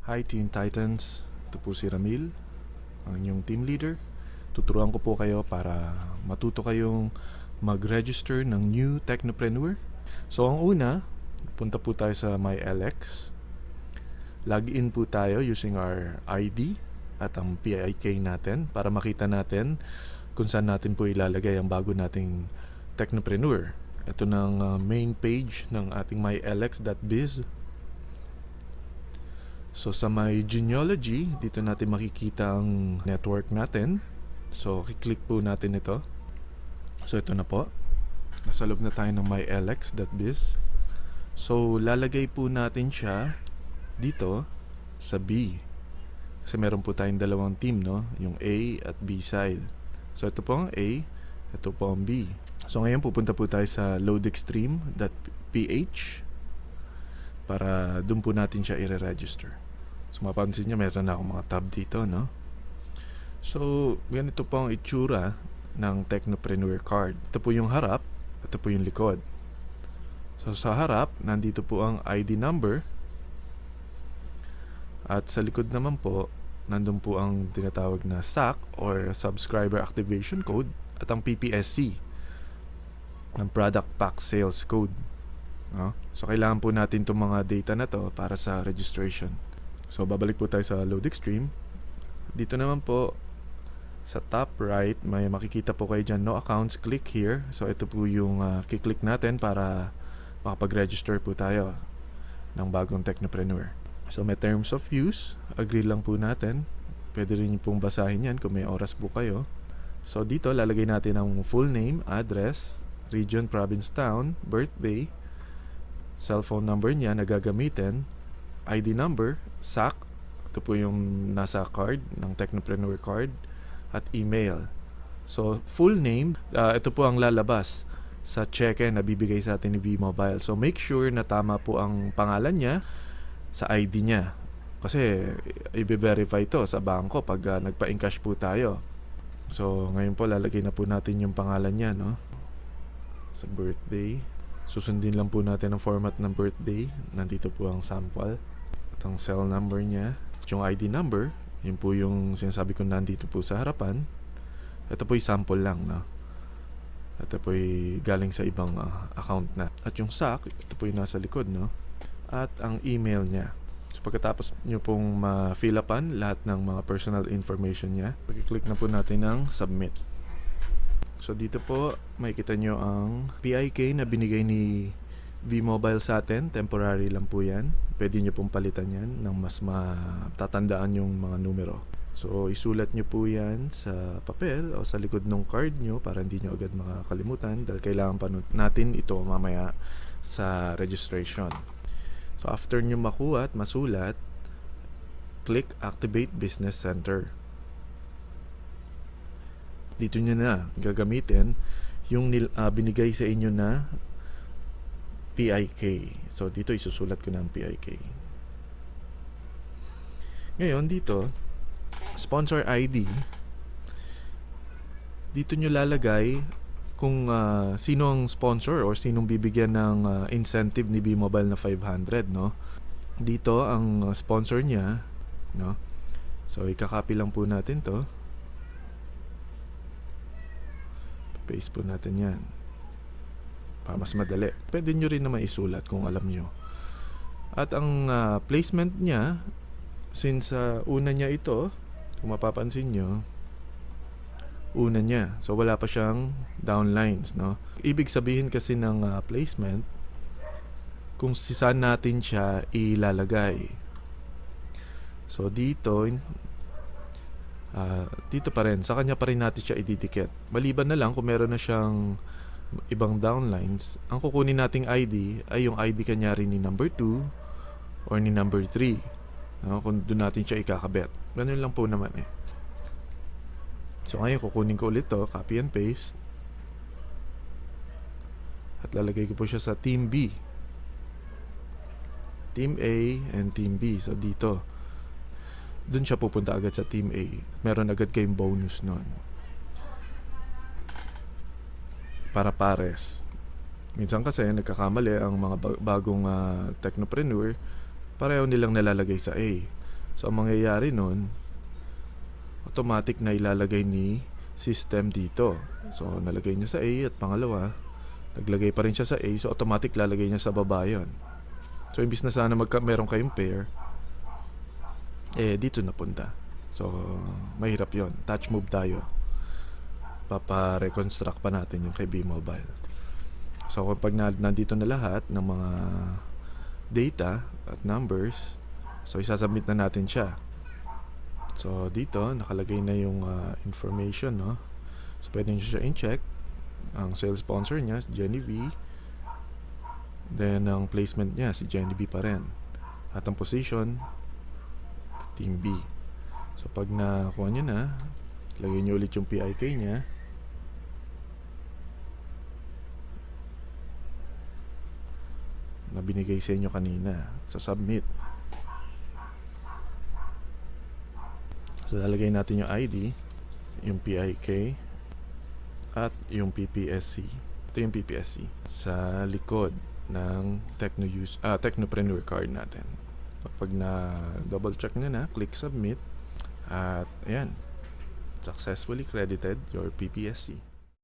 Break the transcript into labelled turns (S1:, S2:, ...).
S1: Hi Teen Titans, ito po si Ramil, ang inyong team leader. Tuturuan ko po kayo para matuto kayong mag-register ng new Technopreneur. So ang una, punta po tayo sa MyLX. Login po tayo using our ID at ang PIK natin para makita natin kung saan natin po ilalagay ang bago nating Technopreneur. Ito ng main page ng ating mylx.biz. So sa my genealogy, dito natin makikita ang network natin. So i-click po natin ito. So ito na po. Nasa loob na tayo ng mylx.biz. So lalagay po natin siya dito sa B. Kasi meron po tayong dalawang team, no? Yung A at B side. So ito po ang A, ito po ang B. So ngayon pupunta po tayo sa loadextreme.ph para doon po natin siya i-register. So mapansin nyo, meron na akong mga tab dito, no? So ganito po ang itsura ng Technopreneur card. Ito po yung harap, ito po yung likod. So sa harap, nandito po ang ID number. At sa likod naman po, nandun po ang tinatawag na SAC or Subscriber Activation Code at ang PPSC ng Product Pack Sales Code. No? So kailangan po natin itong mga data na to para sa registration. So babalik po tayo sa LoadExtreme. Dito naman po sa top right, may makikita po kayo dyan, no accounts, click here. So ito po yung kiklik natin para makapag-register po tayo ng bagong Technopreneur. So may terms of use, agree lang po natin. Pwede rin pong basahin yan kung may oras po kayo. So dito lalagay natin ang full name, address, region, province, town, birthday, cellphone number niya na gagamitin, ID number, SAC, ito po yung nasa card ng Technopreneur card, at email. So full name, ito po ang lalabas sa cheque na bibigay sa atin ni V-Mobile. So make sure na tama po ang pangalan niya sa ID niya. Kasi i-verify to sa bangko pag nagpa-encash po tayo. So ngayon po lalagay na po natin yung pangalan niya, no? Sa birthday. Susundin lang po natin ang format ng birthday. Nandito po ang sample. At ang cell number niya. At yung ID number, yun po yung sinasabi ko nandito po sa harapan. Ito po yung sample lang, no? Ito po yung galing sa ibang account na. At yung SAC, ito po yung nasa likod, no? At ang email niya. So pagkatapos nyo pong ma-fill upan lahat ng mga personal information niya, pag-click na po natin ng submit. So dito po makikita nyo ang PIK na binigay ni V-Mobile sa atin. Temporary lang po yan. Pwede nyo pong palitan yan ng mas matatandaan yung mga numero. So isulat nyo po yan sa papel o sa likod ng card nyo para hindi nyo agad makakalimutan dahil kailangan pa natin ito mamaya sa registration. So after nyo makuha at masulat, click Activate Business Center. Dito nyo na gagamitin yung binigay sa inyo na PIK. So dito isusulat ko na ang PIK. Ngayon dito, sponsor ID, dito nyo lalagay kung sino ang sponsor or sinong bibigyan ng incentive ni V-Mobile na 500, no? Dito ang sponsor niya, no? So ikakopy lang po natin to. Paste po natin yan para mas madali. Pwede nyo rin naman isulat kung alam nyo. At ang placement niya, since una niya ito, kung mapapansin nyo, una niya. So wala pa siyang downlines, no? Ibig sabihin kasi ng placement, kung saan natin siya ilalagay. So dito, dito pa rin, sa kanya pa rin natin siya ididikit. Maliban na lang kung meron na siyang ibang downlines, ang kukunin nating ID ay yung ID kanyari ni number 2 or ni number 3, no? Kung doon natin siya ikakabit. Ganun lang po naman eh. So ngayon kukunin ko ulit to, copy and paste, at lalagay ko po siya sa Team B, Team A and Team B. So dito doon siya pupunta agad sa Team A. Meron agad kayong bonus nun para pares. Minsan kasi nagkakamali ang mga bagong Technopreneur, pareho nilang nalalagay sa A. So ang mangyayari nun, automatic na ilalagay ni system dito. So nalagay niya sa A at pangalawa, naglagay pa rin siya sa A, so automatic lalagay niya sa baba yun. So imbis na sana meron kayong pair, dito napunta. So mahirap yon. Touch move tayo. Papa-reconstruct pa natin yung kay B-Mobile. So kapag nandito na lahat ng mga data at numbers, so isasubmit na natin siya. So dito nakalagay na yung information, no? So pwede nyo siya in-check. Ang sales sponsor niya si Jenny V, then ang placement niya si Jenny V pa rin, at ang position Team B. So pag nakuha nyo na, lagay nyo ulit yung PIK niya, na binigay sa inyo kanina. So submit. So lalagay natin yung ID, yung PIK, at yung PPSC. Ito yung PPSC sa likod ng Technopreneur card natin. Pag na double check nyo na, click submit, at ayan, successfully credited your PPSC.